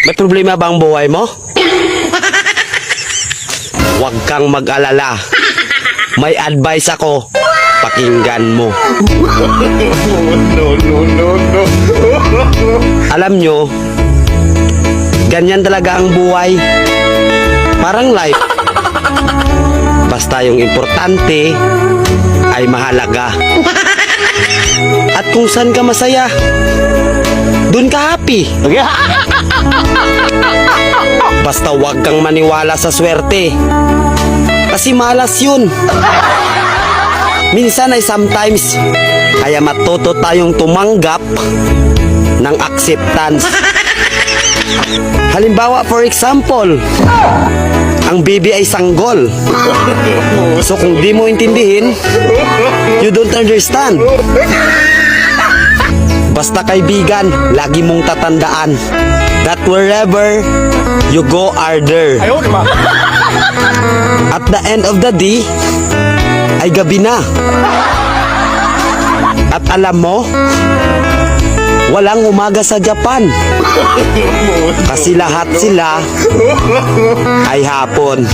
May problema bang buhay mo? Huwag kang mag-alala. May advice ako. Pakinggan mo. Alam nyo, ganyan talaga ang buhay. Parang life. Basta yung importante ay mahalaga. At kung saan ka masaya, dun ka happy. Basta wag kang maniwala sa swerte. Kasi malas yun. Minsan ay sometimes. Kaya matuto tayong tumanggap ng acceptance. Halimbawa, for example, ang baby ay sanggol. So kung di mo intindihin, you don't understand. Basta kaibigan, lagi mong tatandaan that wherever you go are there. At the end of the day, ay gabi na. At alam mo, walang umaga sa Japan. Kasi lahat sila ay hapon.